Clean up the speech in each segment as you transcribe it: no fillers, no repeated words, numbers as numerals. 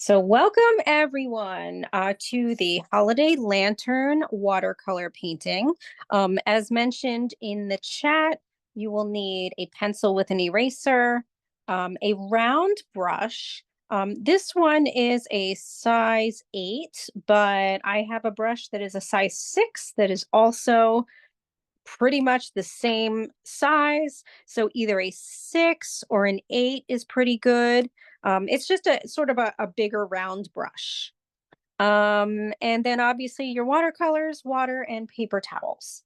So welcome everyone to the Holiday Lantern watercolor painting. As mentioned in the chat, you will need a pencil with an eraser, a round brush. This one is a size 8, but I have a brush that is a size 6 that is also pretty much the same size. So either a 6 or an 8 is pretty good. It's just a sort of a bigger round brush. And then obviously your watercolors, water, and paper towels.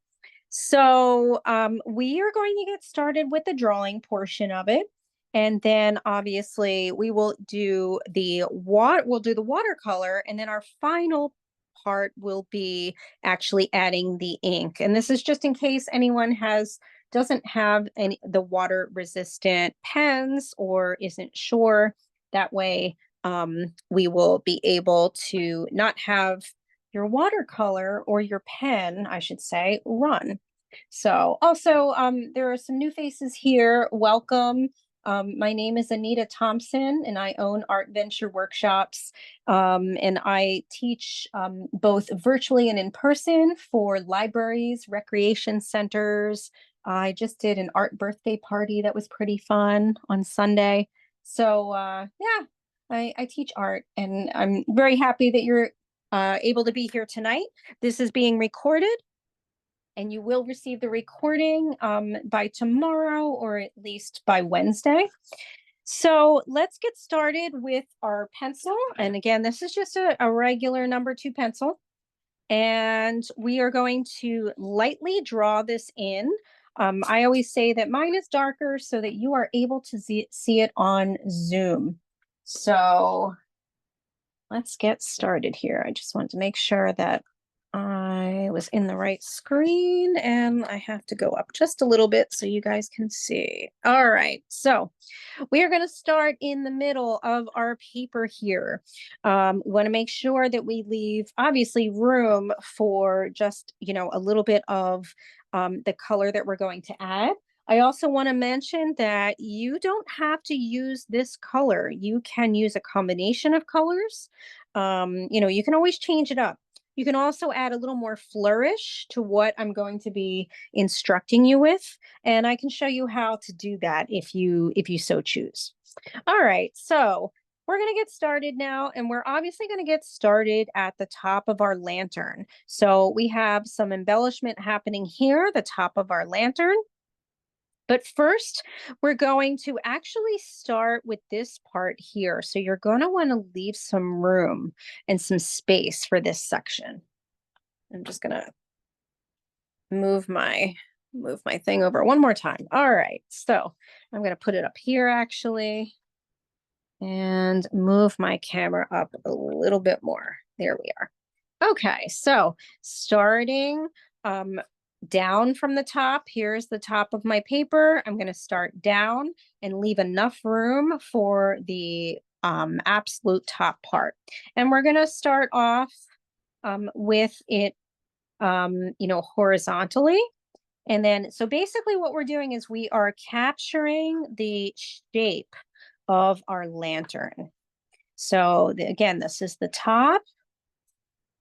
So we are going to get started with the drawing portion of it. And then obviously we will do the watercolor, and then our final part will be actually adding the ink. And this is just in case anyone doesn't have any the water resistant pens or isn't sure. That way we will be able to not have your watercolor or your pen, I should say, run. So also there are some new faces here. Welcome. My name is Anita Thompson, and I own Art Venture Workshops. And I teach both virtually and in person for libraries, recreation centers. I just did an art birthday party that was pretty fun on Sunday. So yeah, I teach art, and I'm very happy that you're able to be here tonight. This is being recorded, and you will receive the recording by tomorrow or at least by Wednesday. So let's get started with our pencil. And again, this is just a regular number 2 pencil. And we are going to lightly draw this in. I always say that mine is darker so that you are able to see it on Zoom. So let's get started here. I just want to make sure that I was in the right screen, and I have to go up just a little bit so you guys can see. All right, so we are going to start in the middle of our paper here. We want to make sure that we leave obviously room for just, a little bit of the color that we're going to add. I also want to mention that you don't have to use this color. You can use a combination of colors. You can always change it up. You can also add a little more flourish to what I'm going to be instructing you with, and I can show you how to do that if you so choose. All right, so we're going to get started now, and we're obviously going to get started at the top of our lantern. So we have some embellishment happening here, the top of our lantern. But first, we're going to actually start with this part here. So you're going to want to leave some room and some space for this section. I'm just going to move my thing over one more time. All right. So I'm going to put it up here actually and move my camera up a little bit more. There we are. Okay. So starting down from the top, here's the top of my paper. I'm going to start down and leave enough room for the absolute top part. And we're going to start off with it, horizontally. And then, so basically what we're doing is we are capturing the shape of our lantern. So again, this is the top,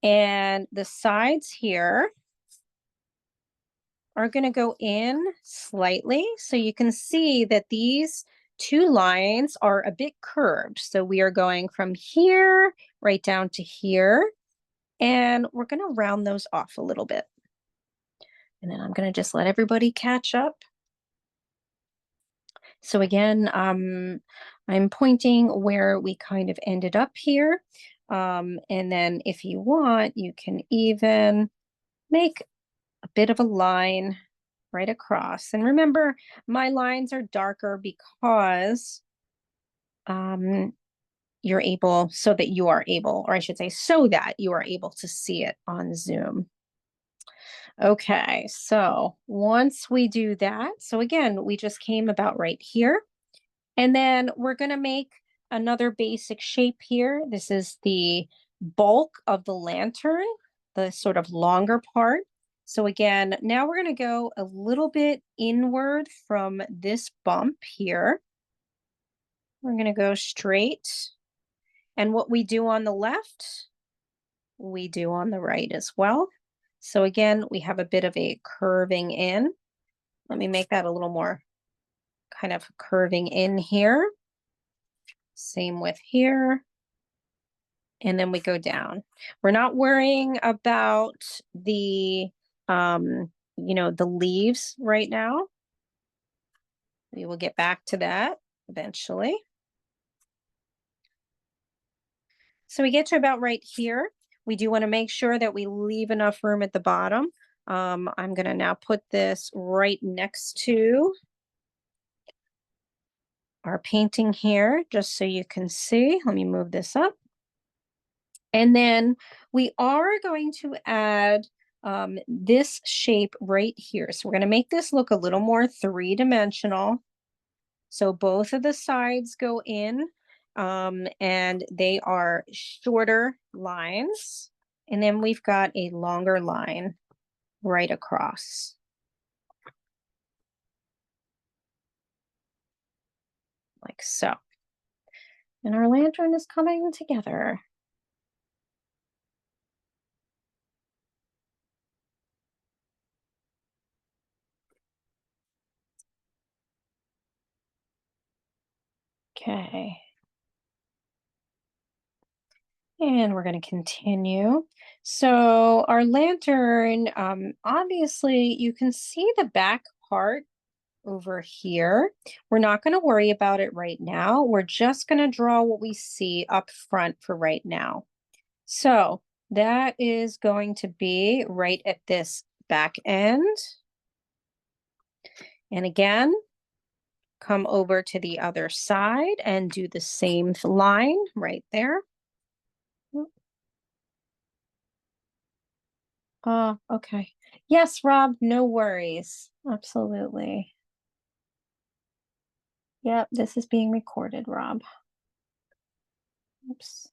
and the sides here are going to go in slightly. So you can see that these 2 lines are a bit curved. So we are going from here right down to here, and we're going to round those off a little bit. And then I'm going to just let everybody catch up. So again, I'm pointing where we kind of ended up here. And then if you want, you can even make a bit of a line right across. And remember, my lines are darker because you're able, so that you are able, or I should say, so that you are able to see it on Zoom. Okay, so once we do that, so again, we just came about right here. And then we're going to make another basic shape here. This is the bulk of the lantern, the sort of longer part. So again, now we're going to go a little bit inward from this bump here. We're going to go straight And what we do on the left, we do on the right as well. So again, we have a bit of a curving in. Let me make that a little more kind of curving in here. Same with here. And then we go down. We're not worrying about the, the leaves right now. We will get back to that eventually. So we get to about right here. We do want to make sure that we leave enough room at the bottom. I'm going to now put this right next to our painting here, just so you can see. Let me move this up. And then we are going to add this shape right here. So we're going to make this look a little more three-dimensional. So both of the sides go in, and they are shorter lines. And then we've got a longer line right across. Like so. And our lantern is coming together. Okay. And we're going to continue. So our lantern, obviously you can see the back part over here. We're not going to worry about it right now. We're just going to draw what we see up front for right now. So that is going to be right at this back end. And again, come over to the other side and do the same line right there. Oh, okay. Yes, Rob, no worries. Absolutely. Yep, this is being recorded, Rob. Oops.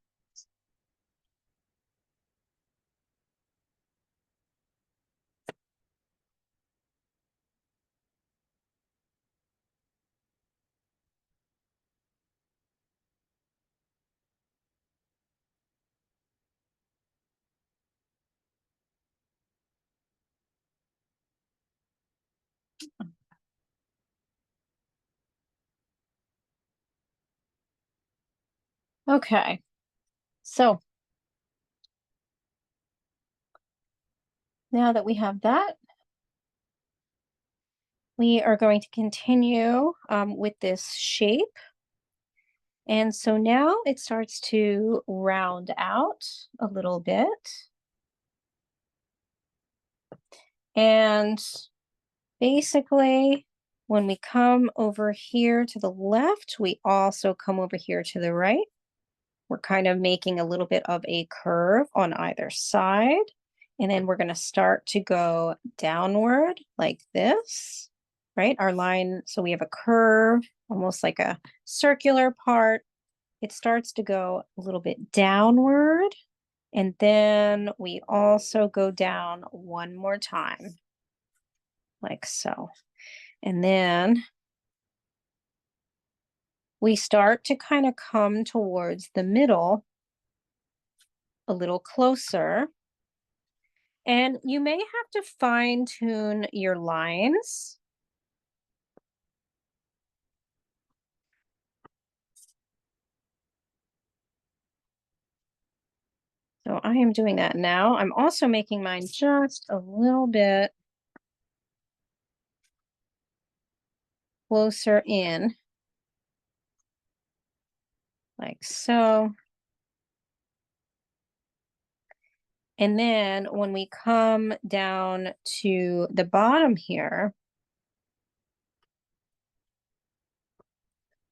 Okay. So now that we have that, we are going to continue with this shape. And so now it starts to round out a little bit. And basically, when we come over here to the left, we also come over here to the right. We're kind of making a little bit of a curve on either side. And then we're going to start to go downward like this, right? Our line, so we have a curve, almost like a circular part. It starts to go a little bit downward. And then we also go down one more time, like so. And then we start to kind of come towards the middle a little closer. And you may have to fine tune your lines. So I am doing that now. I'm also making mine just a little bit closer in, like so. And then when we come down to the bottom here,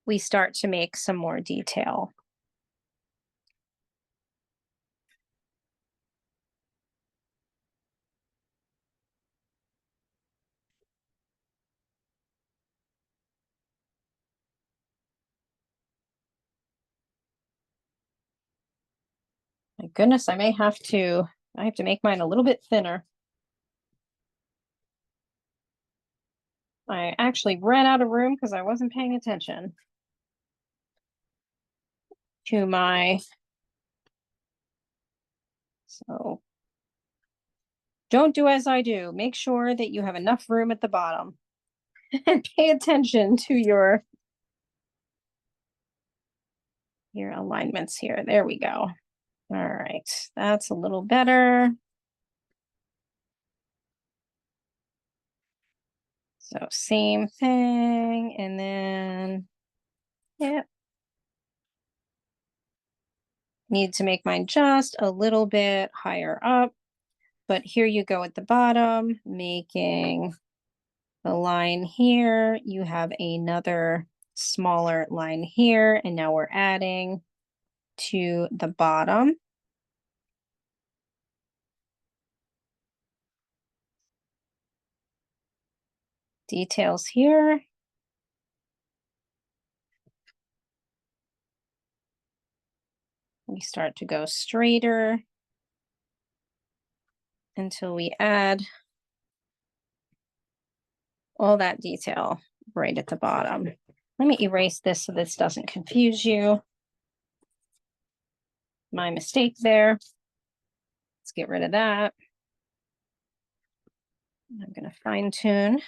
we start to make some more detail. My goodness, I have to make mine a little bit thinner. I actually ran out of room because I wasn't paying attention to my So don't do as I do. Make sure that you have enough room at the bottom and pay attention to your alignments here. There we go. All right, that's a little better. So same thing, and then, yeah, need to make mine just a little bit higher up, but here you go at the bottom, making the line here. You have another smaller line here, and now we're adding to the bottom. Details here. We start to go straighter until we add all that detail right at the bottom. Let me erase this so this doesn't confuse you. My mistake there. Let's get rid of that. I'm going to fine tune.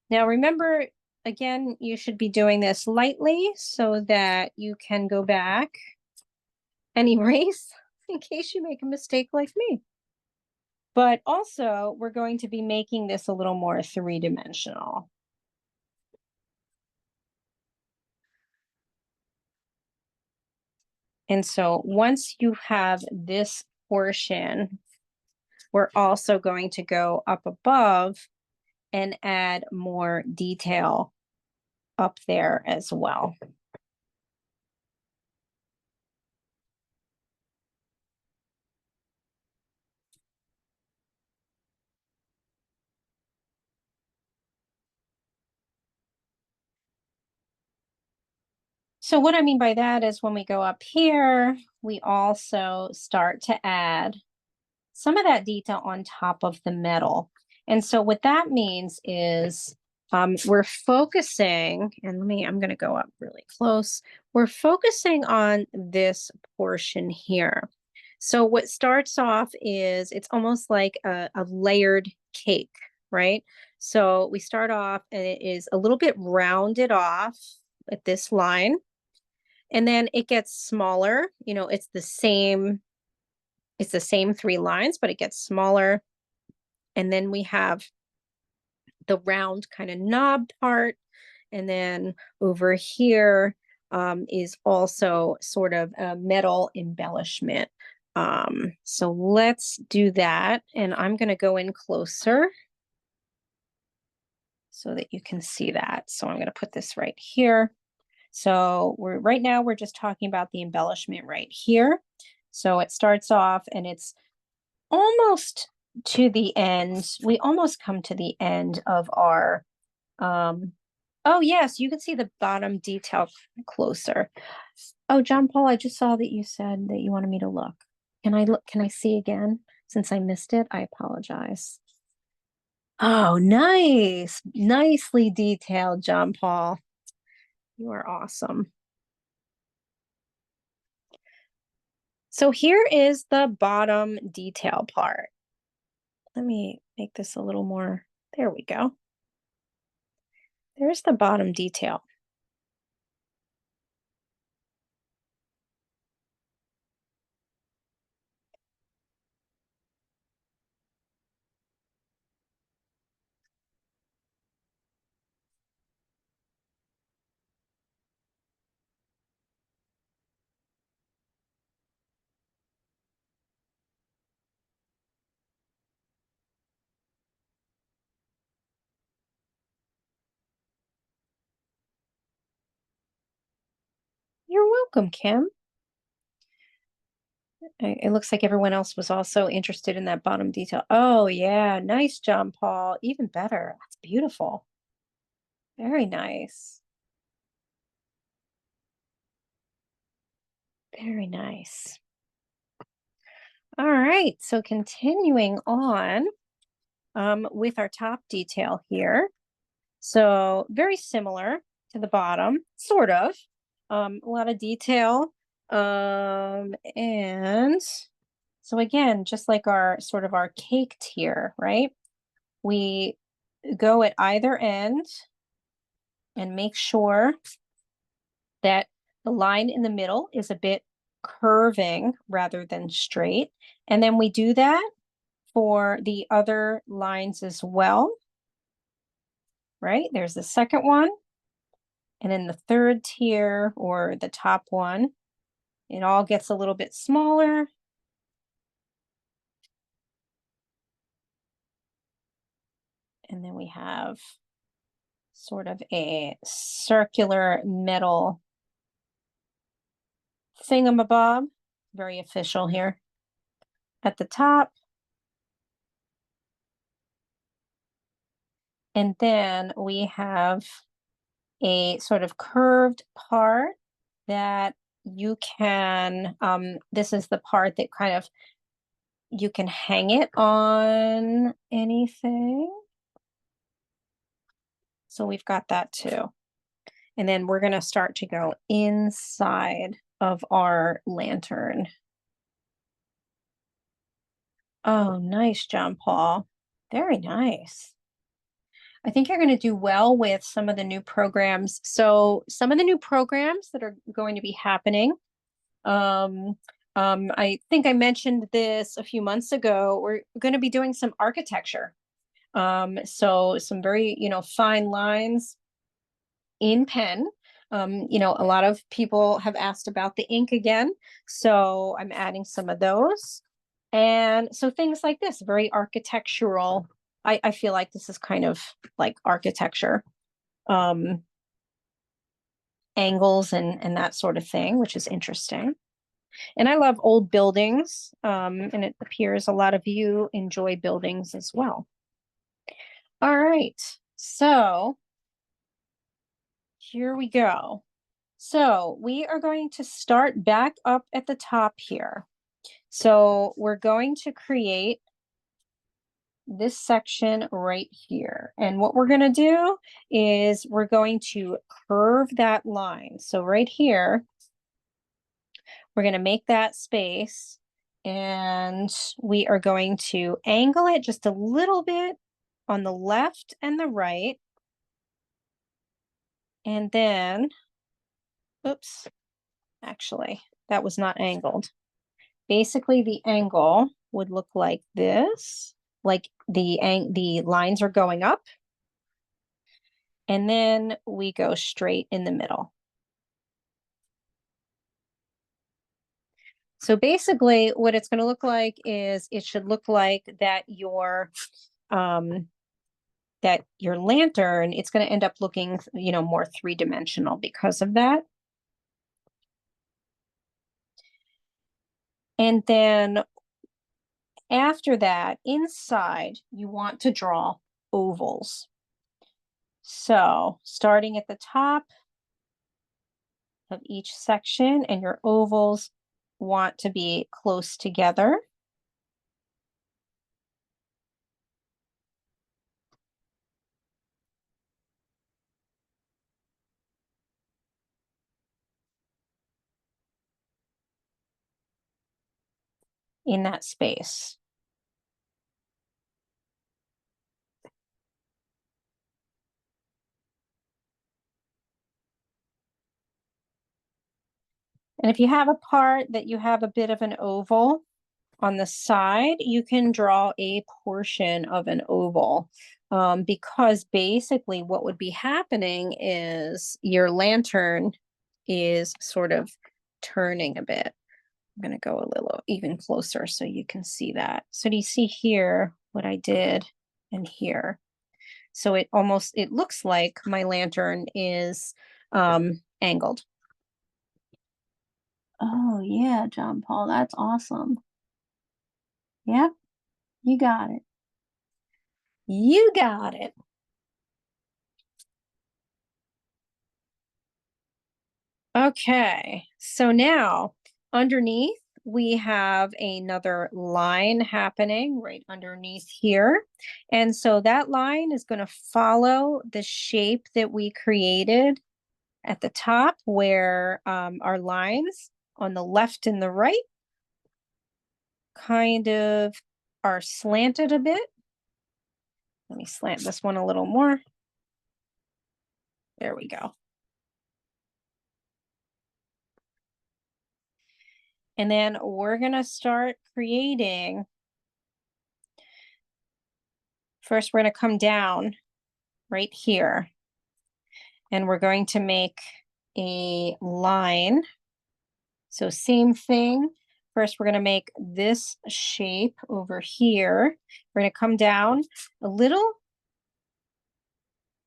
Now remember, again, you should be doing this lightly so that you can go back and erase in case you make a mistake like me. But also, we're going to be making this a little more three-dimensional. And so once you have this portion, we're also going to go up above and add more detail up there as well. So what I mean by that is when we go up here, we also start to add some of that detail on top of the metal. And so what that means is we're focusing, and I'm going to go up really close. We're focusing on this portion here. So what starts off is it's almost like a layered cake, right? So we start off and it is a little bit rounded off at this line. And then it gets smaller. You know, it's the same three lines, but it gets smaller. And then we have the round kind of knob part. And then over here is also sort of a metal embellishment. So let's do that. And I'm going to go in closer so that you can see that. So I'm going to put this right here. So right now we're just talking about the embellishment right here. So it starts off and it's almost to the end. We almost come to the end of our, oh yes, you can see the bottom detail closer. Oh, John Paul, I just saw that you said that you wanted me to look. Can I look? Can I see again? Since I missed it, I apologize. Oh, nice. Nicely detailed, John Paul. You are awesome. So here is the bottom detail part. Let me make this a little more. There we go. There's the bottom detail. You're welcome, Kim. It looks like everyone else was also interested in that bottom detail. Oh, yeah. Nice, John Paul. Even better. That's beautiful. Very nice. Very nice. All right. So continuing on with our top detail here. So very similar to the bottom, sort of. A lot of detail And so again, just like our sort of our cake tier, right? We go at either end and make sure that the line in the middle is a bit curving rather than straight. And then we do that for the other lines as well, right? There's the second one. And then the third tier or the top one, it all gets a little bit smaller. And then we have sort of a circular metal thingamabob, very official here at the top. And then we have a sort of curved part that you can, this is the part that kind of, you can hang it on anything. So we've got that too. And then we're going to start to go inside of our lantern. Oh, nice, John Paul. Very nice. I think you're going to do well with some of the new programs. So some of the new programs that are going to be happening, I think I mentioned this a few months ago. We're going to be doing some architecture. So some very, fine lines in pen. A lot of people have asked about the ink again. So I'm adding some of those. And so things like this, very architectural. I feel like this is kind of like architecture, angles and that sort of thing, which is interesting. And I love old buildings, and it appears a lot of you enjoy buildings as well. All right, so here we go. So we are going to start back up at the top here. So we're going to create this section right here. And what we're going to do is we're going to curve that line. So right here, we're going to make that space and we are going to angle it just a little bit on the left and the right. And then, oops, actually, that was not angled. Basically, the angle would look like this, like the lines are going up. And then we go straight in the middle. So basically what it's going to look like is it should look like that your lantern, it's going to end up looking, more three-dimensional because of that. And then after that, inside, you want to draw ovals. So starting at the top of each section, and your ovals want to be close together. In that space. And if you have a part that you have a bit of an oval on the side, you can draw a portion of an oval, because basically what would be happening is your lantern is sort of turning a bit. I'm going to go a little even closer so you can see that. So do you see here what I did and here? So it looks like my lantern is angled. Oh yeah, John Paul, that's awesome. Yep, you got it. You got it. Okay, so now underneath we have another line happening right underneath here. And so that line is going to follow the shape that we created at the top where our lines on the left and the right kind of are slanted a bit. Let me slant this one a little more. There we go. And then we're going to start creating. First, we're going to come down right here. And we're going to make a line. So same thing. First, we're going to make this shape over here. We're going to come down a little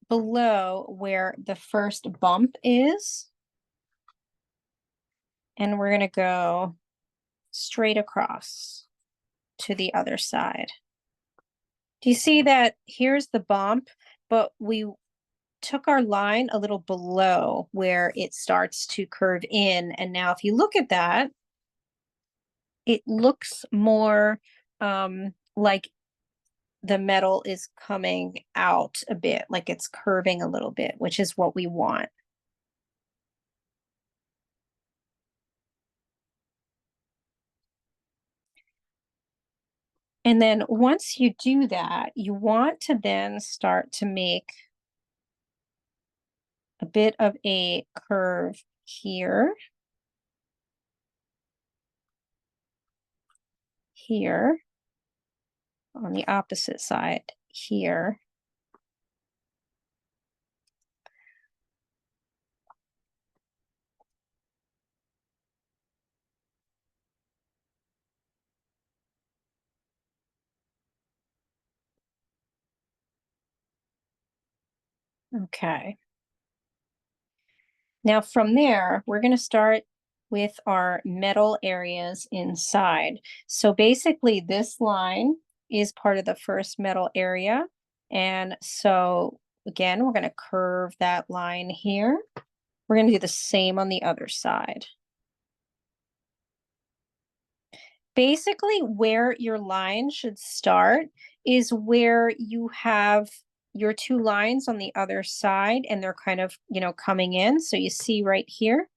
below where the first bump is. And we're going to go straight across to the other side. Do you see that here's the bump, but we took our line a little below where it starts to curve in. And now if you look at that, it looks more like the metal is coming out a bit, like it's curving a little bit, which is what we want. And then once you do that, you want to then start to make a bit of a curve here, here, on the opposite side, here. Okay. Now from there, we're going to start with our metal areas inside. So basically this line is part of the first metal area. And so again, we're going to curve that line here. We're going to do the same on the other side. Basically where your line should start is where you have your two lines on the other side and they're kind of, coming in. So you see right here,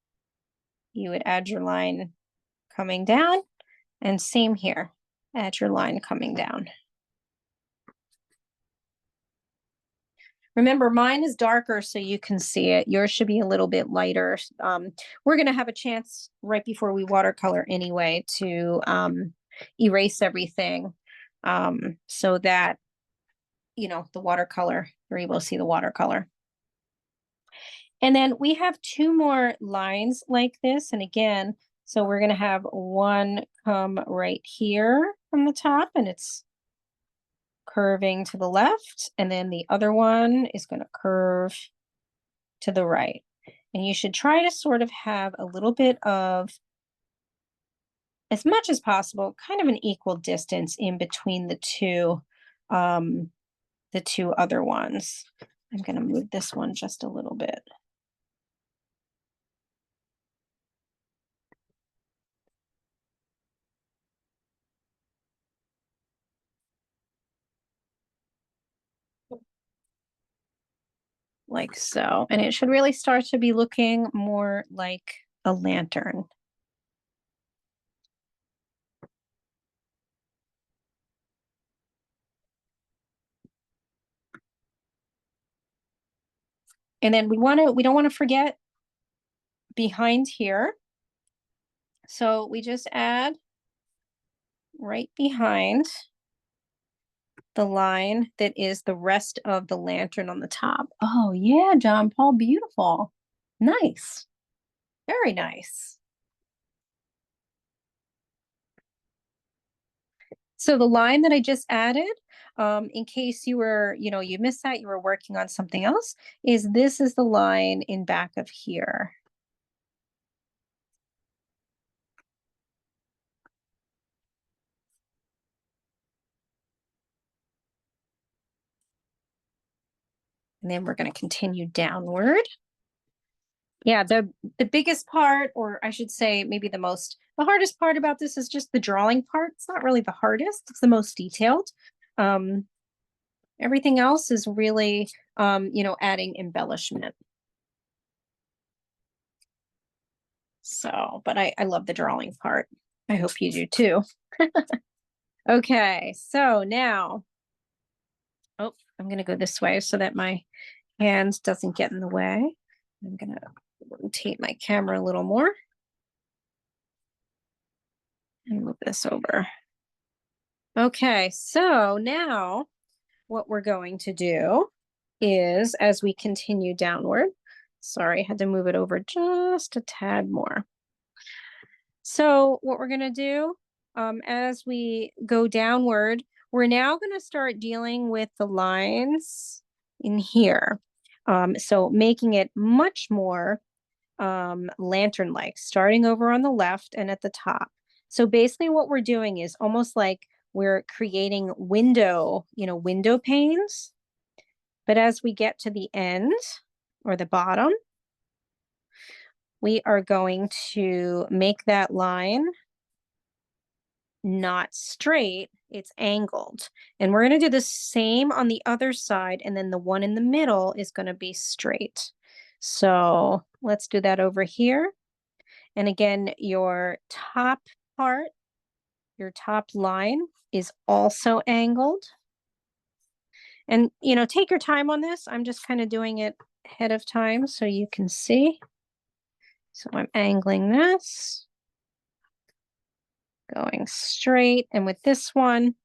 you would add your line coming down, and same here, add your line coming down. Remember, mine is darker so you can see it. Yours should be a little bit lighter. We're going to have a chance right before we watercolor anyway to erase everything so that, the watercolor, you're able to see the watercolor. And then we have two more lines like this. And again, so we're going to have one come right here from the top and it's curving to the left. And then the other one is going to curve to the right. And you should try to sort of have a little bit of, as much as possible, kind of an equal distance in between the two other ones. I'm going to move this one just a little bit. Like so. And it should really start to be looking more like a lantern. And then we don't want to forget behind here. So we just add right behind the line that is the rest of the lantern on the top. Oh yeah, John Paul, beautiful. Nice. Very nice. So the line that I just added, in case you were, you missed that, you were working on something else, this is the line in back of here. And then we're going to continue downward. Yeah, the biggest part, or I should say maybe the hardest part about this is just the drawing part. It's not really the hardest, it's the most detailed. Everything else is really, adding embellishment. So, but I love the drawing part. I hope you do too. Okay, so now, oh, I'm gonna go this way so that my hand doesn't get in the way. I'm gonna rotate my camera a little more and move this over. Okay, so now what we're going to do is, as we continue downward, sorry, I had to move it over just a tad more. So what we're going to do, as we go downward, we're now going to start dealing with the lines in here. So making it much more lantern-like, starting over on the left and at the top. So basically what we're doing is almost like we're creating window panes. But as we get to the end or the bottom, we are going to make that line not straight, it's angled. And we're going to do the same on the other side, and then the one in the middle is going to be straight. So let's do that over here. And again, your top part, your top line is also angled. And, take your time on this. I'm just kind of doing it ahead of time so you can see. So I'm angling this, going straight. And with this one,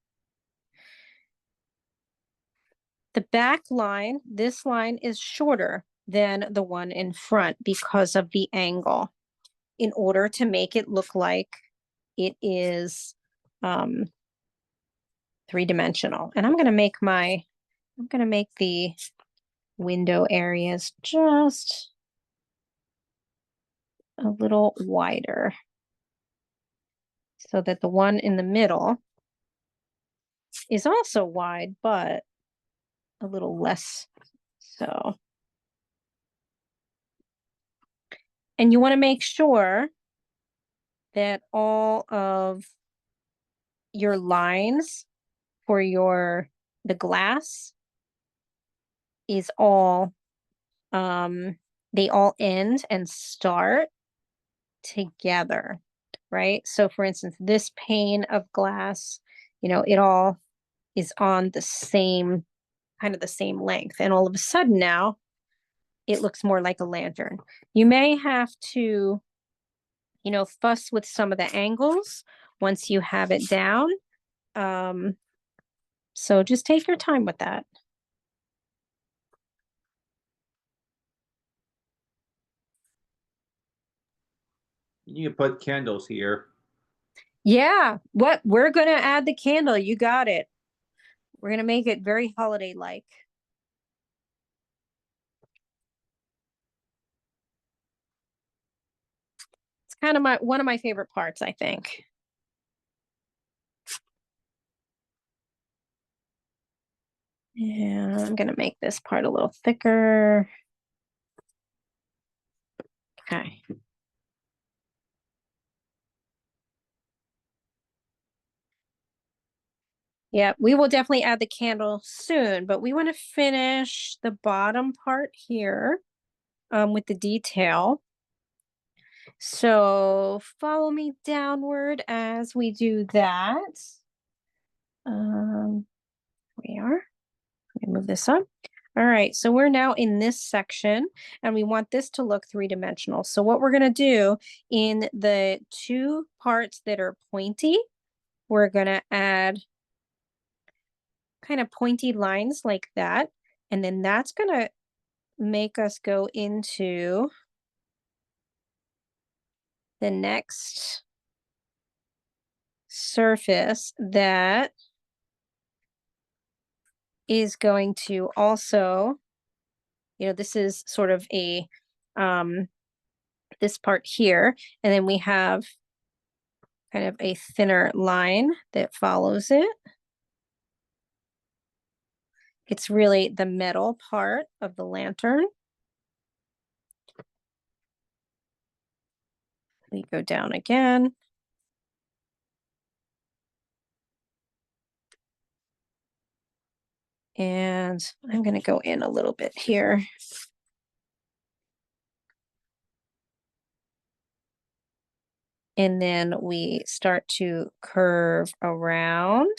the back line, this line is shorter than the one in front because of the angle, in order to make it look like it is three-dimensional. And I'm going to make the window areas just a little wider so that the one in the middle is also wide, but a little less so. And you want to make sure that all of your lines for the glass is all they all end and start together, right? So for instance, this pane of glass, it all is on the same length, and all of a sudden now it looks more like a lantern. You may have to fuss with some of the angles once you have it down. So just take your time with that. You can put candles here. Yeah, we're going to add the candle. You got it. We're going to make it very holiday-like. It's kind of one of my favorite parts, I think. And I'm going to make this part a little thicker. Okay. Yeah, we will definitely add the candle soon, but we want to finish the bottom part here with the detail. So follow me downward as we do that. We are. Let me move this up. All right, so we're now in this section and we want this to look three-dimensional. So what we're going to do in the two parts that are pointy, we're going to add kind of pointy lines like that. And then that's going to make us go into the next surface that is going to also, this is sort of a, this part here, and then we have kind of a thinner line that follows it. It's really the metal part of the lantern. We go down again. And I'm going to go in a little bit here. And then we start to curve around.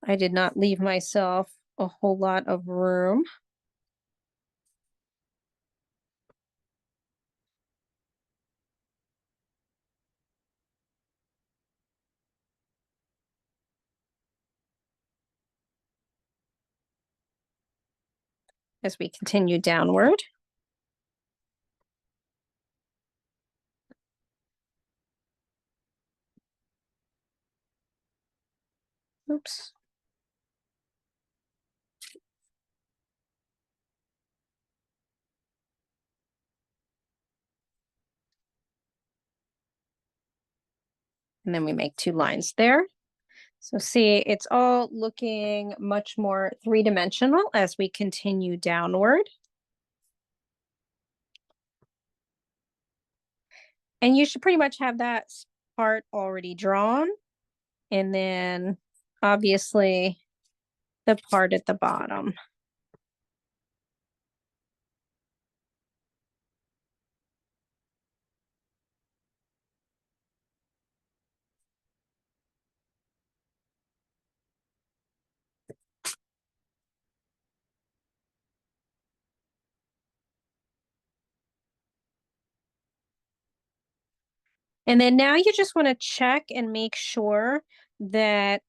I did not leave myself a whole lot of room. As we continue downward. Oops. And then we make 2 lines there. So see, it's all looking much more three-dimensional as we continue downward. And you should pretty much have that part already drawn. And then obviously the part at the bottom. And then now you just want to check and make sure that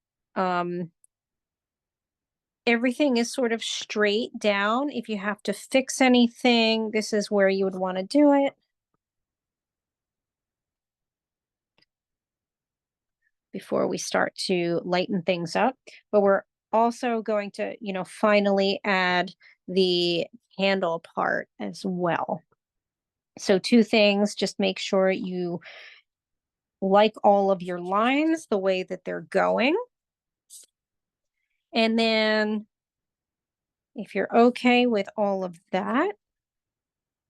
everything is sort of straight down. If you have to fix anything, this is where you would want to do it. Before we start to lighten things up. But we're also going to, finally add the handle part as well. So 2 things, just make sure you like all of your lines the way that they're going. And then if you're okay with all of that,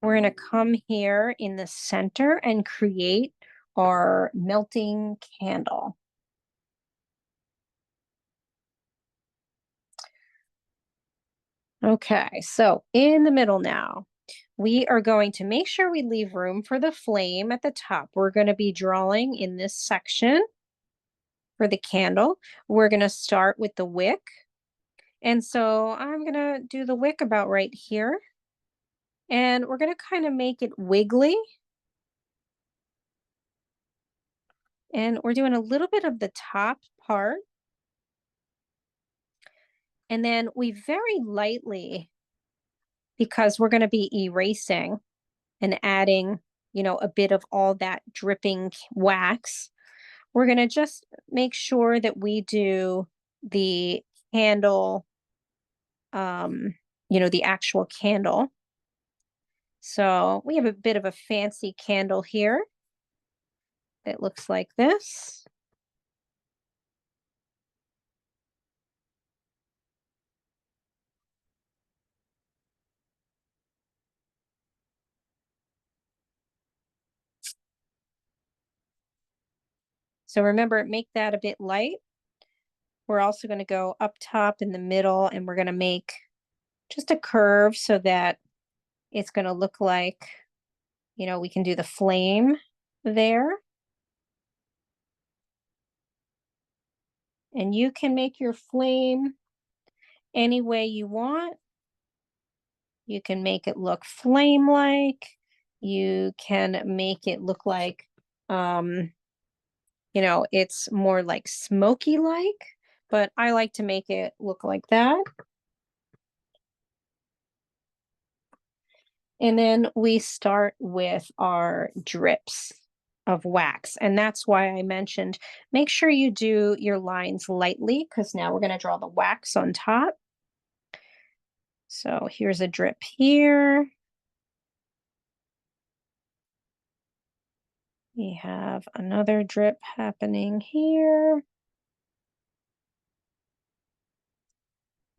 we're going to come here in the center and create our melting candle. Okay, so in the middle now, we are going to make sure we leave room for the flame at the top. We're going to be drawing in this section for the candle. We're going to start with the wick. And so I'm going to do the wick about right here. And we're going to kind of make it wiggly. And we're doing a little bit of the top part. And then we very lightly, because we're going to be erasing and adding, a bit of all that dripping wax, we're going to just make sure that we do the candle, the actual candle. So we have a bit of a fancy candle here that looks like this. So remember, make that a bit light. We're also going to go up top in the middle, and we're going to make just a curve so that it's going to look like, we can do the flame there. And you can make your flame any way you want. You can make it look flame-like. You can make it look like, it's more like smoky-like, but I like to make it look like that. And then we start with our drips of wax. And that's why I mentioned, make sure you do your lines lightly, because now we're going to draw the wax on top. So here's a drip here. We have another drip happening here.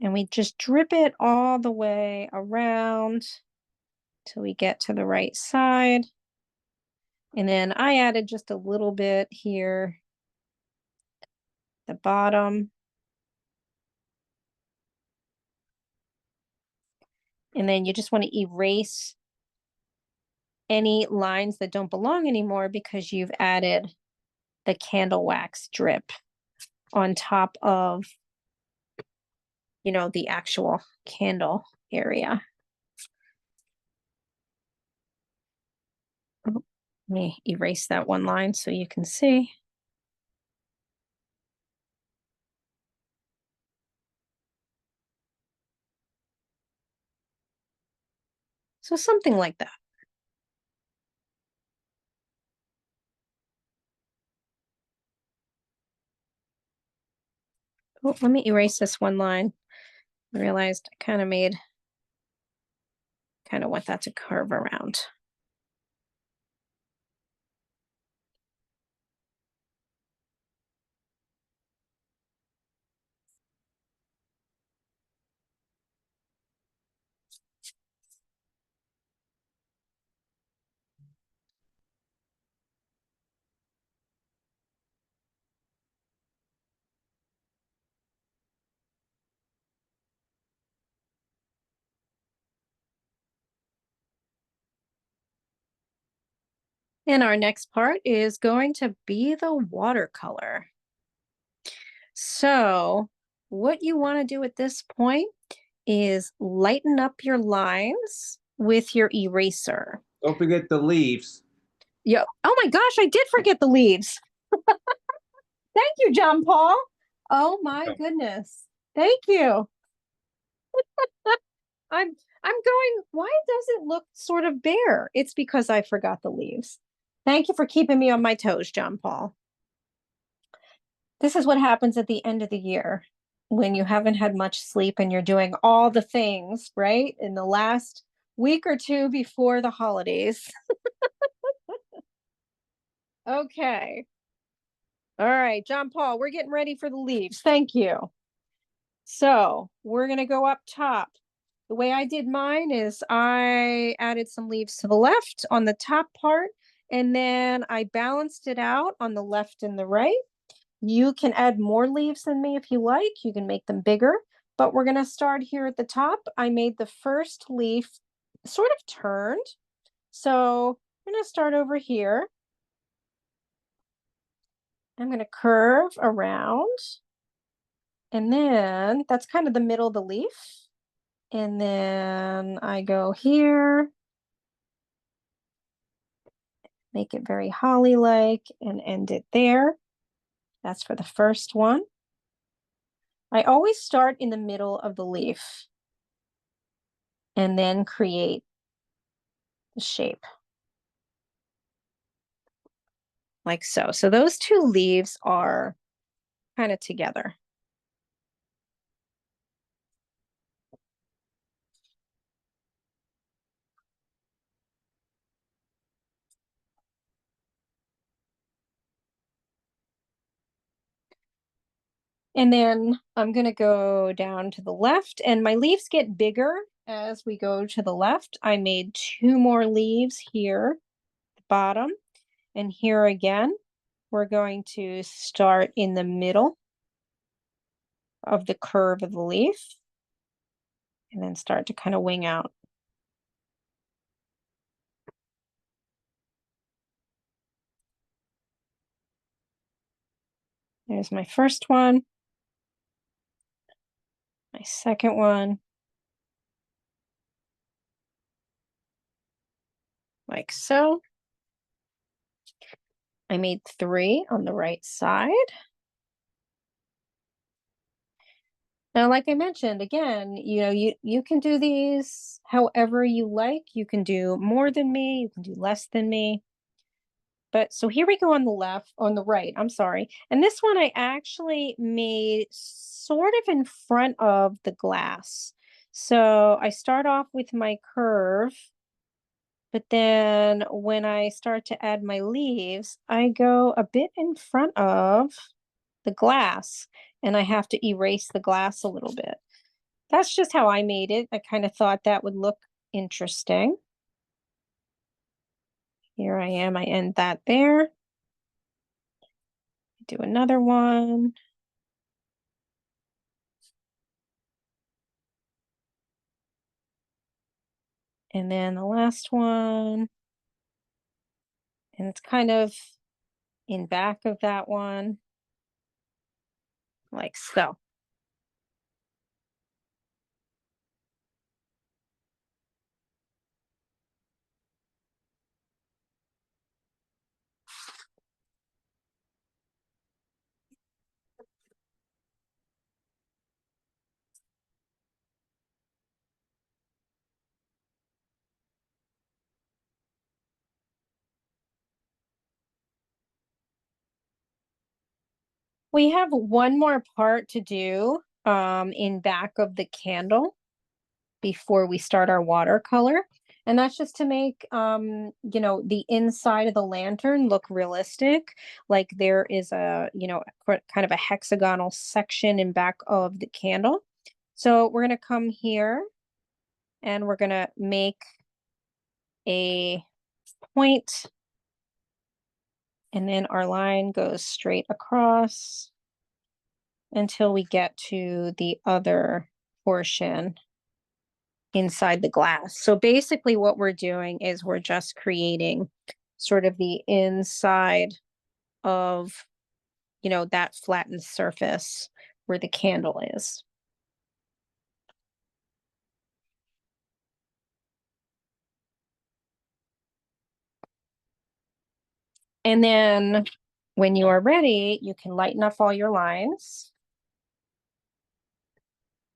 And we just drip it all the way around till we get to the right side. And then I added just a little bit here, the bottom. And then you just want to erase any lines that don't belong anymore because you've added the candle wax drip on top of, the actual candle area. Oh, let me erase that one line so you can see. So something like that. Oh, let me erase this one line. I realized I kind of want that to curve around. And our next part is going to be the watercolor. So what you want to do at this point is lighten up your lines with your eraser. Don't forget the leaves. Yeah. Oh my gosh, I did forget the leaves. Thank you, John Paul. Oh my goodness. Thank you. I'm I'm going, why does it look sort of bare? It's because I forgot the leaves. Thank you for keeping me on my toes, John Paul. This is what happens at the end of the year when you haven't had much sleep and you're doing all the things, right? In the last week or two before the holidays. Okay. All right, John Paul, we're getting ready for the leaves. Thank you. So we're going to go up top. The way I did mine is I added some leaves to the left on the top part, and then I balanced it out on the left and the right. You can add more leaves than me if you like. You can make them bigger, but we're going to start here at the top. I made the first leaf sort of turned. So I'm going to start over here. I'm going to curve around, and then that's kind of the middle of the leaf. And then I go here, make it very holly-like, and end it there. That's for the first one. I always start in the middle of the leaf and then create the shape. Like so. So those two leaves are kind of together. And then I'm going to go down to the left, and my leaves get bigger as we go to the left. I made two more leaves here, at the bottom, and here again. We're going to start in the middle of the curve of the leaf and then start to kind of wing out. There's my first one, my second one, like so. I made three on the right side. Now, like I mentioned, again, you can do these however you like. You can do more than me, you can do less than me. But so here we go on the right, I'm sorry. And this one I actually made sort of in front of the glass. So I start off with my curve, but then when I start to add my leaves, I go a bit in front of the glass, and I have to erase the glass a little bit. That's just how I made it. I kind of thought that would look interesting. Here I am, I end that there. Do another one. And then the last one. And it's kind of in back of that one, like so. We have one more part to do in back of the candle before we start our watercolor. And that's just to make, the inside of the lantern look realistic. Like there is a, kind of a hexagonal section in back of the candle. So we're going to come here and we're going to make a point, and then our line goes straight across until we get to the other portion inside the glass. So basically what we're doing is we're just creating sort of the inside of, that flattened surface where the candle is. And then when you are ready, you can lighten up all your lines.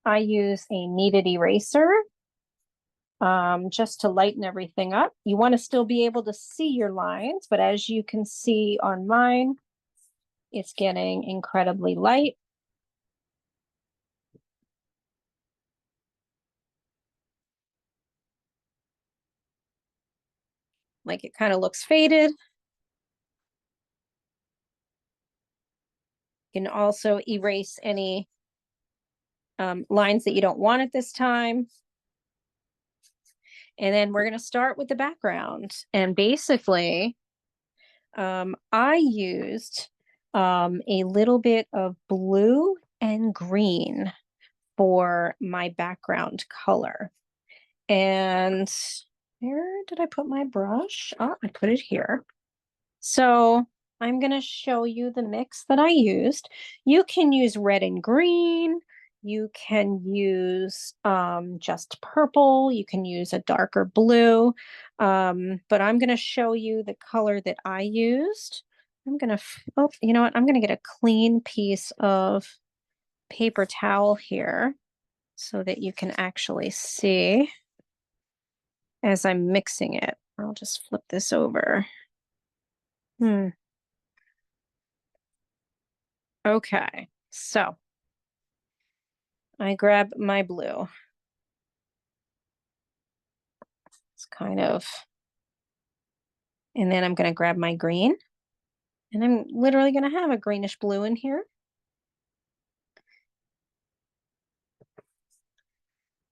I use a kneaded eraser just to lighten everything up. You want to still be able to see your lines, but as you can see on mine, it's getting incredibly light. Like it kind of looks faded. You can also erase any lines that you don't want at this time. And then we're going to start with the background. And basically, I used a little bit of blue and green for my background color. And where did I put my brush? Oh, I put it here. So I'm going to show you the mix that I used. You can use red and green. You can use just purple. You can use a darker blue. But I'm going to show you the color that I used. I'm going to, oh, you know what? I'm going to get a clean piece of paper towel here so that you can actually see as I'm mixing it. I'll just flip this over. Okay, so I grab my blue. It's kind of, and then I'm going to grab my green, and I'm literally going to have a greenish blue in here.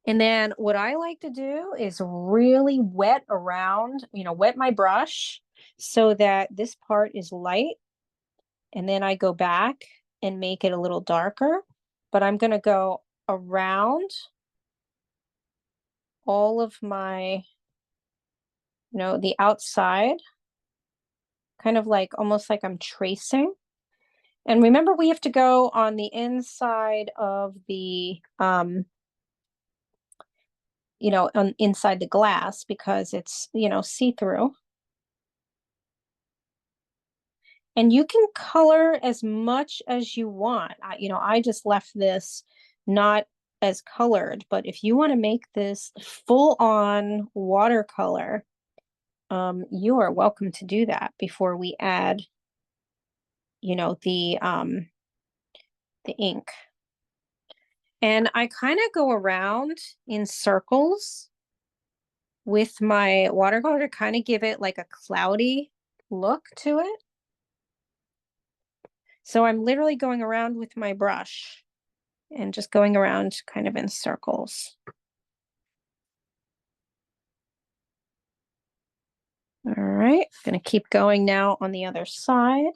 And then what I like to do is really wet around, wet my brush so that this part is light. And then I go back and make it a little darker, but I'm going to go around all of my, the outside, kind of like almost like I'm tracing. And remember, we have to go on the inside of the, inside the glass because it's, see-through. And you can color as much as you want. I just left this not as colored, but if you want to make this full on watercolor, you are welcome to do that before we add, the ink. And I kind of go around in circles with my watercolor to kind of give it like a cloudy look to it. So I'm literally going around with my brush and just going around kind of in circles. All right, gonna keep going now on the other side.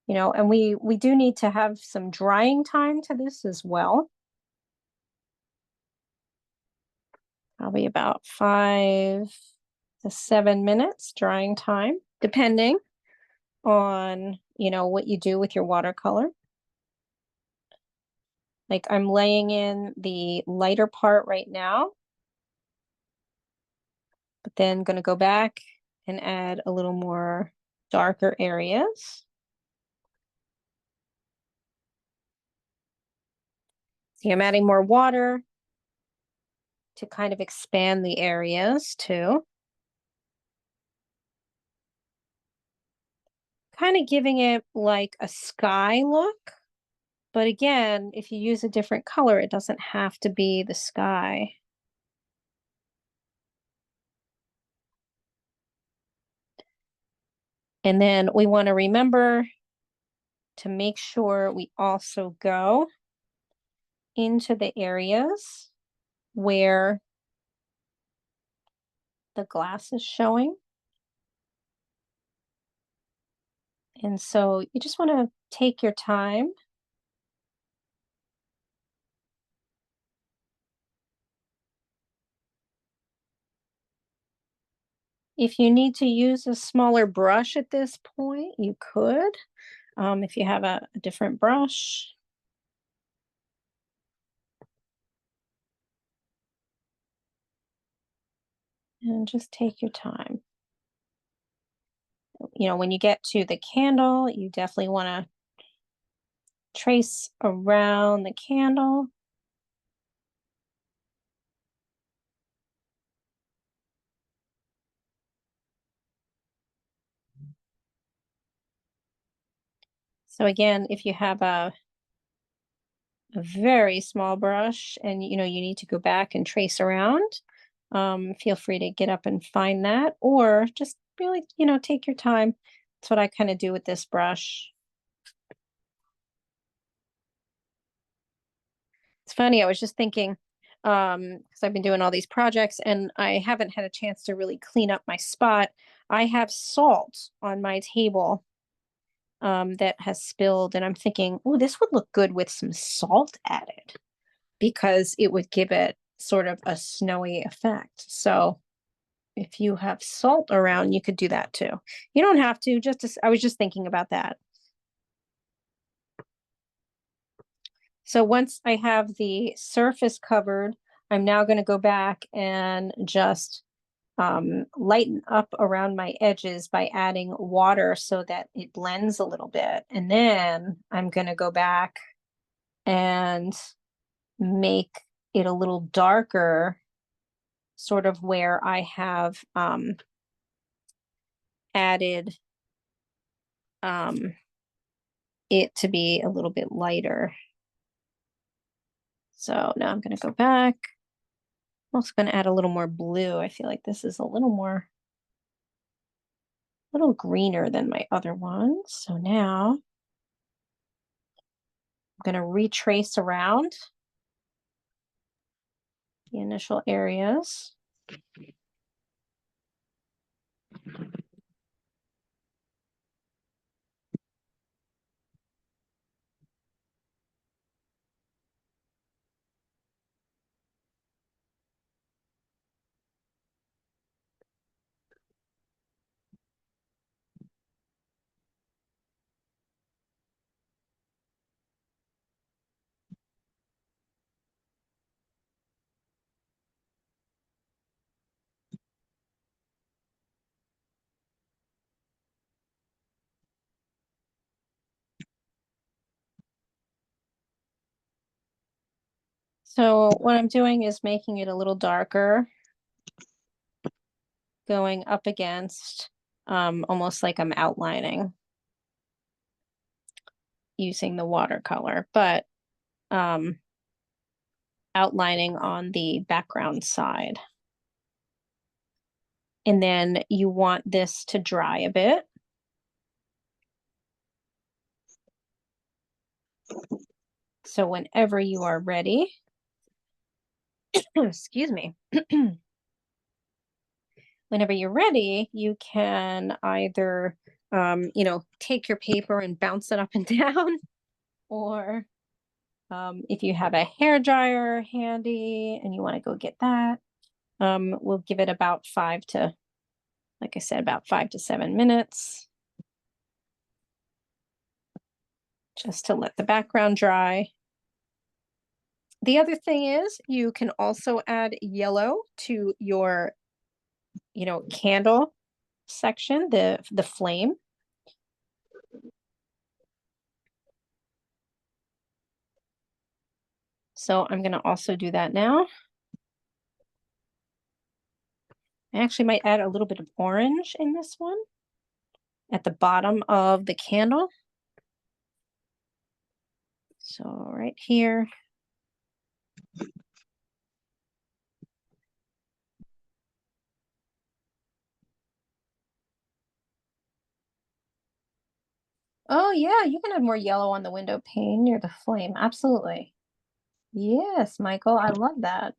And we do need to have some drying time to this as well. Probably about 5 to 7 minutes drying time. depending on, what you do with your watercolor. Like I'm laying in the lighter part right now, but then going to go back and add a little more darker areas. See, I'm adding more water to kind of expand the areas too. Kind of giving it like a sky look. But again, if you use a different color, it doesn't have to be the sky. And then we want to remember to make sure we also go into the areas where the glass is showing. And so you just want to take your time. If you need to use a smaller brush at this point, you could, if you have a different brush. And just take your time. When you get to the candle, you definitely want to trace around the candle. So again, if you have a very small brush and you need to go back and trace around, feel free to get up and find that, or just really, take your time. That's what I kind of do with this brush. It's funny, I was just thinking, because I've been doing all these projects and I haven't had a chance to really clean up my spot. I have salt on my table that has spilled, and I'm thinking, oh, this would look good with some salt added because it would give it sort of a snowy effect. So if you have salt around, you could do that too. You don't have to, I was just thinking about that. So once I have the surface covered, I'm now going to go back and just lighten up around my edges by adding water so that it blends a little bit. And then I'm going to go back and make it a little darker, sort of where I have added it to be a little bit lighter. So now I'm going to go back. I'm also going to add a little more blue. I feel like this is a little greener than my other ones. So now I'm going to retrace around the initial areas. So what I'm doing is making it a little darker, going up against almost like I'm outlining using the watercolor, but outlining on the background side. And then you want this to dry a bit. So whenever you are ready, excuse me, whenever you're ready, you can either, take your paper and bounce it up and down, or if you have a hair dryer handy and you want to go get that, we'll give it about 5 to Like I said, about 5 to 7 minutes. Just to let the background dry. The other thing is you can also add yellow to your, candle section, the flame. So I'm going to also do that now. I actually might add a little bit of orange in this one at the bottom of the candle. So right here. Oh yeah, you can add more yellow on the window pane near the flame. Absolutely. Yes, Michael, I love that.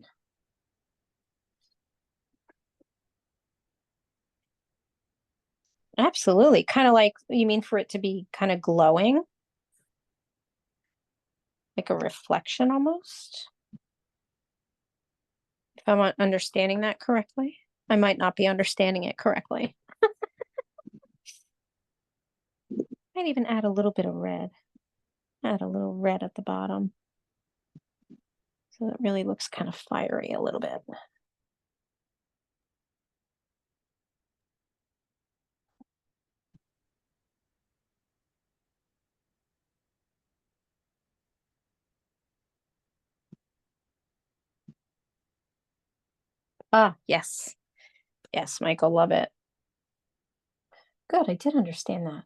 Absolutely. Kind of like, you mean for it to be kind of glowing? Like a reflection almost? If I'm understanding that correctly. I might not be understanding it correctly. Might even add a little bit of red. Add a little red at the bottom. So it really looks kind of fiery a little bit. Ah, yes. Yes, Michael, love it. Good, I did understand that.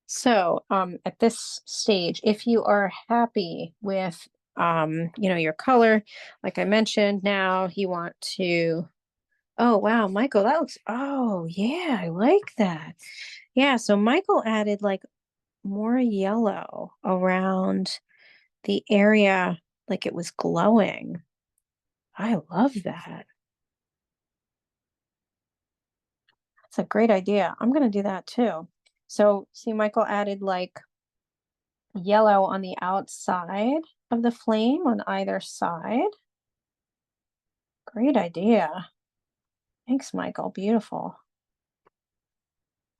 So, at this stage, if you are happy with, your color, like I mentioned, now you want to, oh, wow, Michael, that looks, oh, yeah, I like that. Yeah, so Michael added like more yellow around the area, like it was glowing. I love that. That's a great idea. I'm going to do that too. So, see, Michael added like yellow on the outside of the flame on either side. Great idea. Thanks, Michael. Beautiful.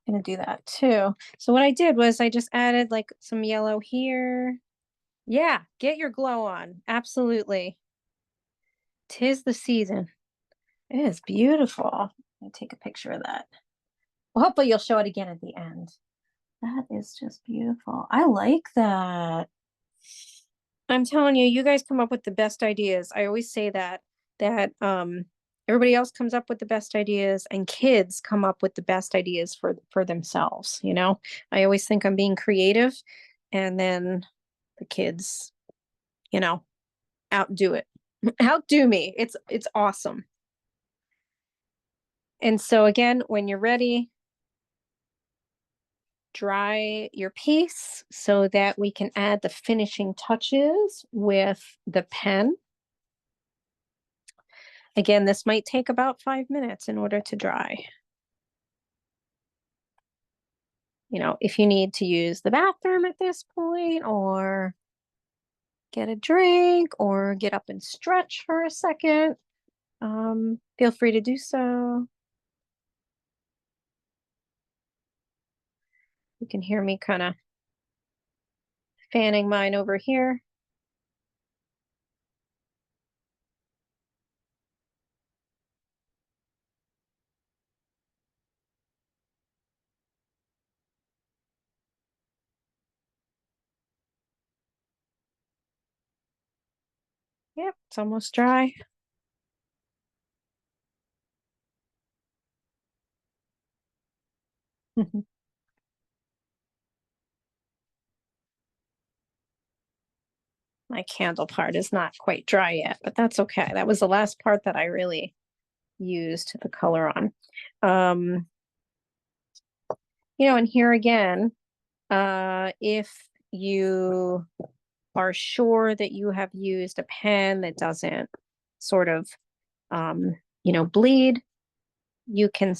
I'm gonna do that too. So what I did was I just added like some yellow here. Yeah, get your glow on. Absolutely. 'Tis the season. It is beautiful. Let me take a picture of that. Well, hopefully you'll show it again at the end. That is just beautiful. I like that. I'm telling you, you guys come up with the best ideas. I always say that everybody else comes up with the best ideas and kids come up with the best ideas for themselves, you know? I always think I'm being creative and then the kids, you know, outdo it. Outdo me. It's awesome. And so again, when you're ready, dry your piece so that we can add the finishing touches with the pen. Again, this might take about 5 minutes in order to dry. You know, if you need to use the bathroom at this point or get a drink or get up and stretch for a second, feel free to do so. You can hear me kind of fanning mine over here. Yep, it's almost dry. My candle part is not quite dry yet, but that's okay. That was the last part that I really used the color on. And here again, if you are sure that you have used a pen that doesn't sort of, bleed, you can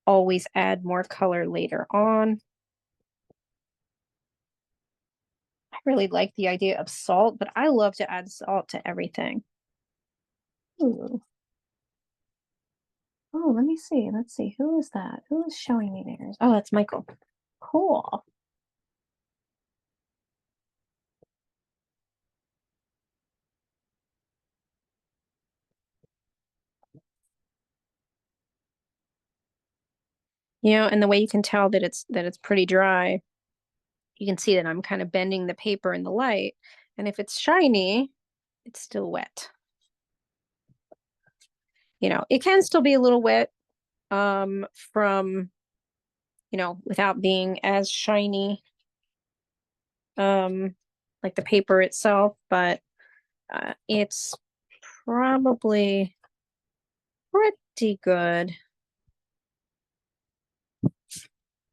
always add more color later on. I really like the idea of salt, but I love to add salt to everything. Ooh. Oh, let me see. Let's see. Who is that? Who is showing me theirs? Oh, that's Michael. Cool. And the way you can tell that it's pretty dry, you can see that I'm kind of bending the paper in the light. And if it's shiny, it's still wet. It can still be a little wet from, without being as shiny um like the paper itself, but it's probably pretty good.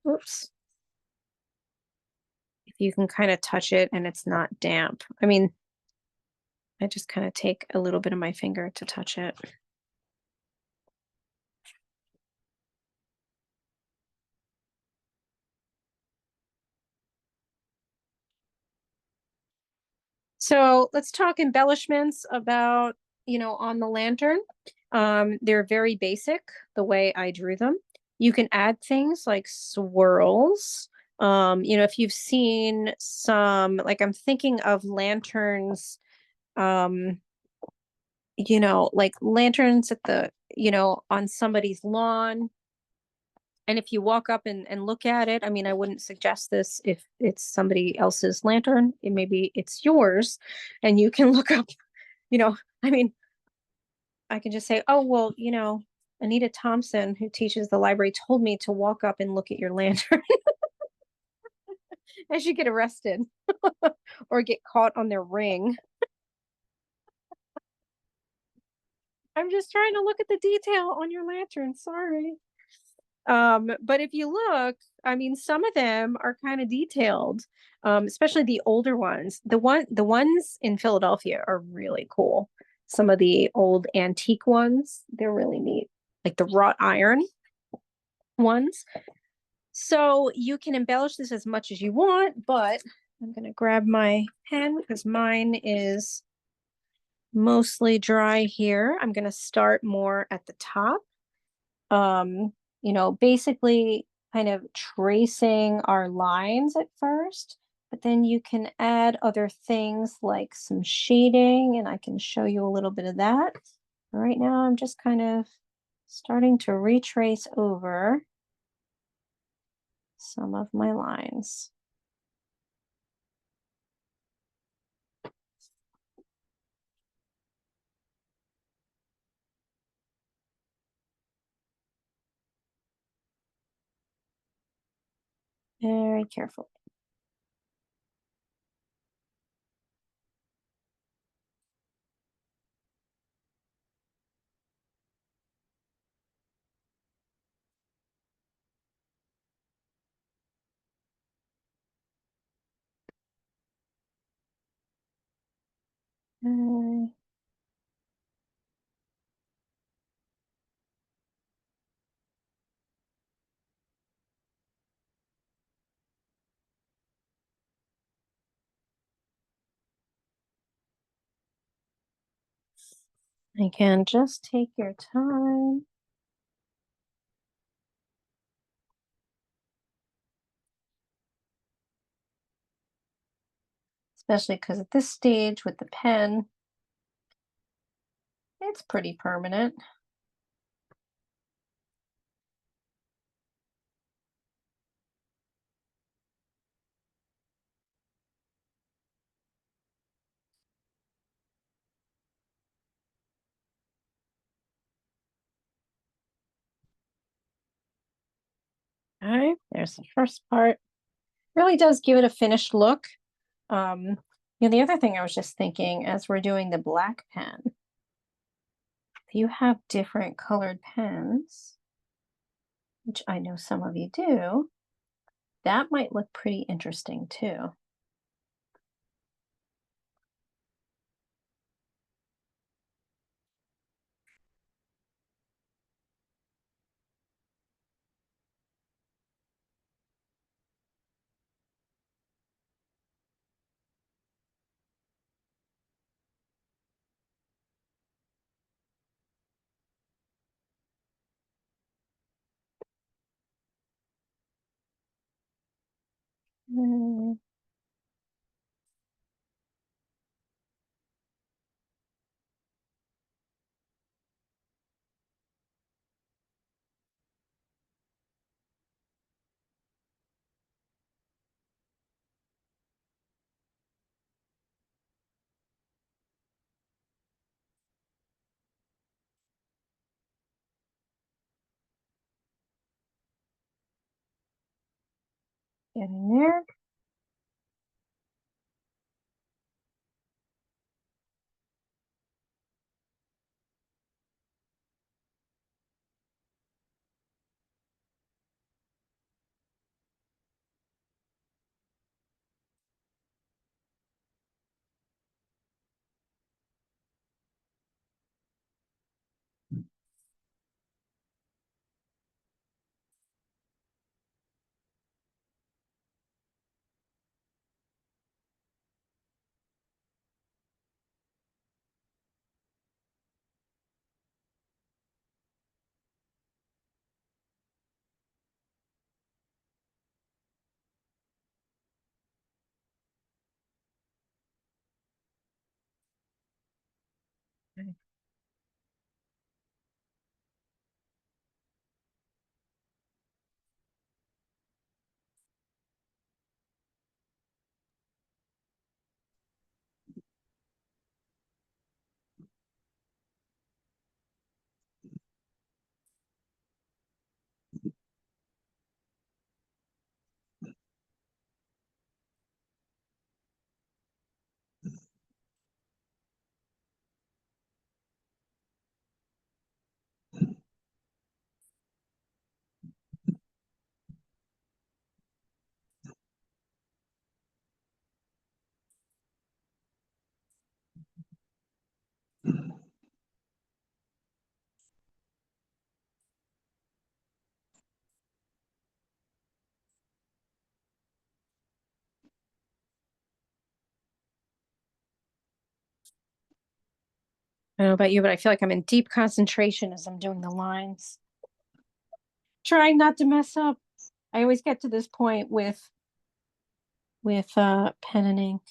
Oops. If you can kind of touch it and it's not damp. I mean, I just kind of take a little bit of my finger to touch it. So let's talk embellishments about, on the lantern. They're very basic the way I drew them. You can add things like swirls. If you've seen some, like I'm thinking of lanterns, um, like lanterns at on somebody's lawn. And if you walk up and look at it, I mean, I wouldn't suggest this if it's somebody else's lantern. Maybe it's yours, and you can look up, you know, I mean, I can just say, oh, well, Anita Thompson, who teaches the library, told me to walk up and look at your lantern as you get arrested or get caught on their ring. I'm just trying to look at the detail on your lantern. Sorry. But if you look, I mean, some of them are kind of detailed, especially the older ones. The ones in Philadelphia are really cool. Some of the old antique ones, they're really neat, like the wrought iron ones. So you can embellish this as much as you want, but I'm gonna grab my pen because mine is mostly dry here. I'm gonna start more at the top. um, basically kind of tracing our lines at first, but then you can add other things like some shading, and I can show you a little bit of that. Right now, I'm just kind of starting to retrace over some of my lines. Very carefully. Uh, Again, just take your time. Especially because at this stage with the pen, it's pretty permanent. All right, there's the first part. Really does give it a finished look. The other thing I was just thinking as we're doing the black pen, if you have different colored pens, which I know some of you do, that might look pretty interesting too. Get in there. Okay. I don't know about you, but I feel like I'm in deep concentration as I'm doing the lines. Trying not to mess up. I always get to this point with pen and ink.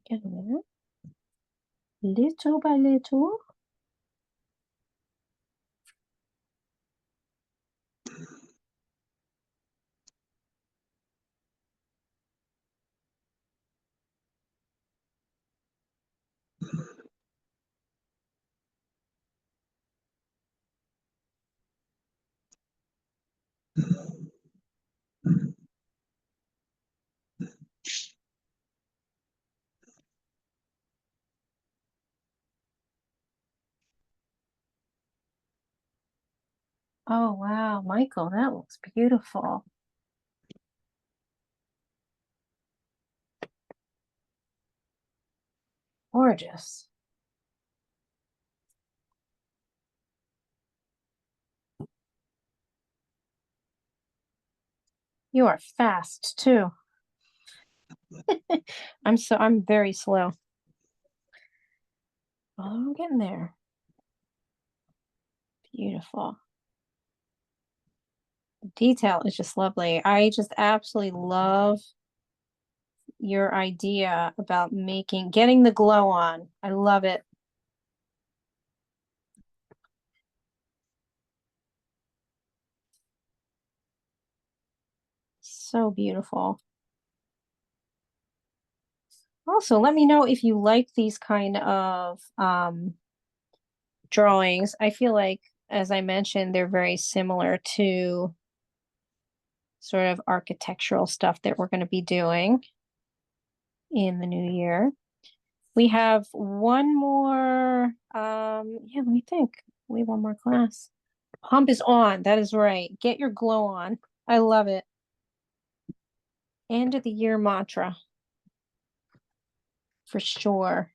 Get in there. Little by little. Oh wow, Michael, that looks beautiful. Gorgeous. You are fast too. I'm very slow. Oh, I'm getting there. Beautiful. The detail is just lovely. I just absolutely love your idea about getting the glow on. I love it. So beautiful. Also, let me know if you like these kind of drawings. I feel like, as I mentioned, they're very similar to sort of architectural stuff that we're going to be doing in the new year. We have one more, yeah, let me think. We have one more class. Pump is on. That is right. Get your glow on. I love it. End of the year mantra for sure.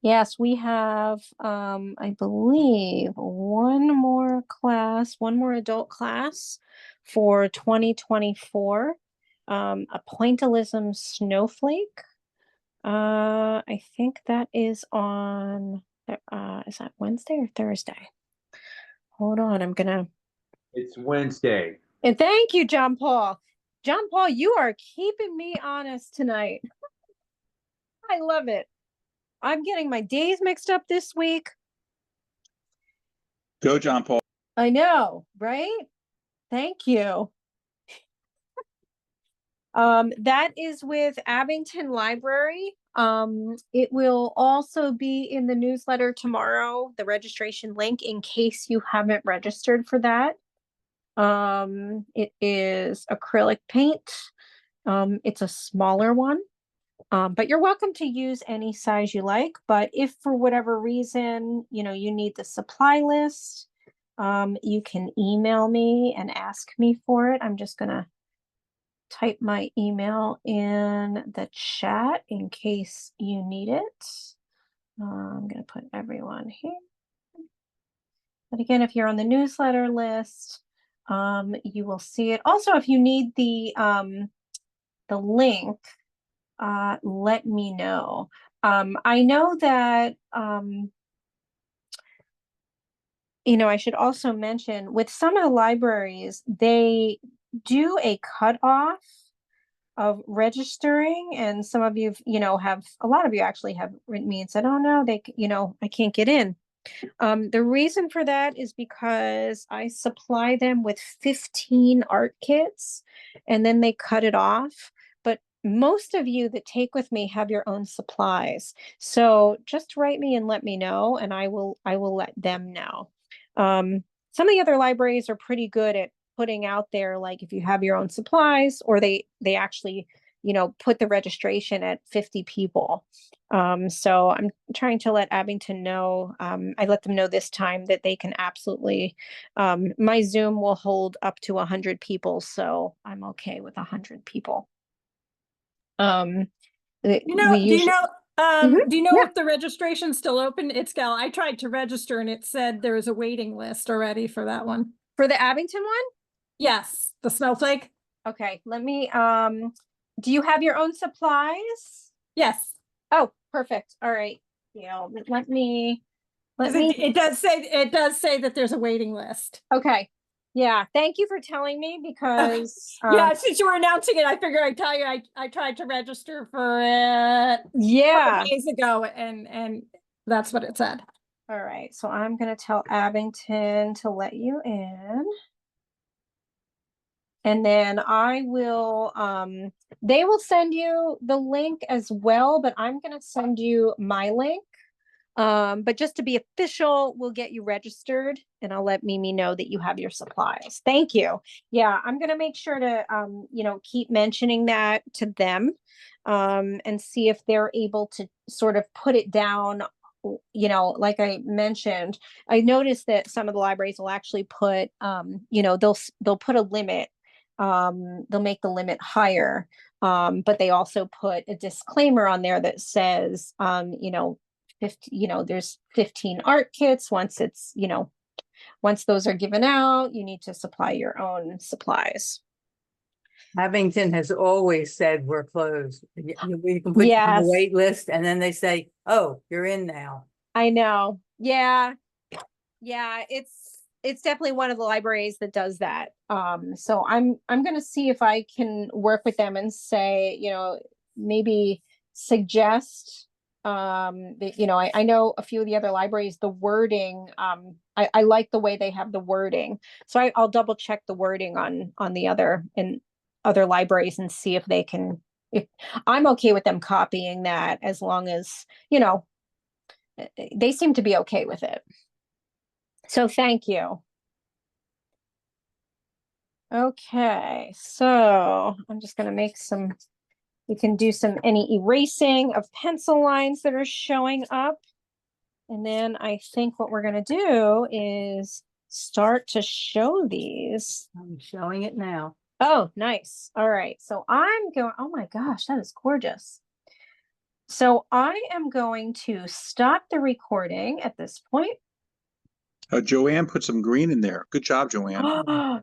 Yes, we have, I believe, one more class, one more adult class for 2024. A pointillism snowflake. I think that is on, is that Wednesday or Thursday? Hold on, I'm gonna. It's Wednesday. And thank you, John Paul. John Paul, you are keeping me honest tonight. I love it. I'm getting my days mixed up this week. Go, John Paul. I know, right? Thank you. That is with Abington Library. It will also be in the newsletter tomorrow, the registration link, in case you haven't registered for that. It is acrylic paint. It's a smaller one. But you're welcome to use any size you like. But if for whatever reason, you need the supply list, you can email me and ask me for it. I'm just gonna type my email in the chat in case you need it. I'm gonna put everyone here. But again, if you're on the newsletter list, you will see it. Also, if you need the link, let me know. I know that, I should also mention with some of the libraries, they do a cutoff of registering, and some of you, a lot of you actually have written me and said, oh no, I can't get in. The reason for that is because I supply them with 15 art kits and then they cut it off. But most of you that take with me have your own supplies. So just write me and let me know, and I will let them know. Some of the other libraries are pretty good at putting out there, like if you have your own supplies, or they actually, put the registration at 50 people. So I'm trying to let Abington know. I let them know this time that they can absolutely, my Zoom will hold up to 100 people. So I'm okay with 100 people. Do you know Yeah. if the registration's still open? It's Gal. I tried to register and it said there was a waiting list already for that one. For the Abington one? Yes, the snowflake. Okay, let me, do you have your own supplies? Yes. Oh, perfect. All right. Let me. It does say that there's a waiting list. Okay. Yeah. Thank you for telling me, because yeah, since you were announcing it, I figured I'd tell you I tried to register for it yeah, days ago, and that's what it said. All right. So I'm gonna tell Abington to let you in. And then I will, they will send you the link as well, but I'm gonna send you my link. But just to be official, we'll get you registered, and I'll let Mimi know that you have your supplies. Thank you. Yeah, I'm gonna make sure to keep mentioning that to them, and see if they're able to sort of put it down. Like I mentioned, I noticed that some of the libraries will actually put, they'll put a limit. They'll make the limit higher. But they also put a disclaimer on there that says, 50, there's 15 art kits. Once those are given out, you need to supply your own supplies. Abington has always said we're closed. We can put you on the wait list, and then they say, oh, you're in now. I know. Yeah. It's definitely one of the libraries that does that. So I'm gonna see if I can work with them and say, maybe suggest, that, I know a few of the other libraries, the wording, I like the way they have the wording. So I'll double check the wording on the other libraries and see if they can, if I'm okay with them copying that, as long as, they seem to be okay with it. So thank you. Okay, so I'm just going to make we can do any erasing of pencil lines that are showing up. And then I think what we're going to do is start to show these. I'm showing it now. Oh, nice. All right. So I'm going, oh my gosh, that is gorgeous. So I am going to stop the recording at this point. Joanne put some green in there. Good job, Joanne.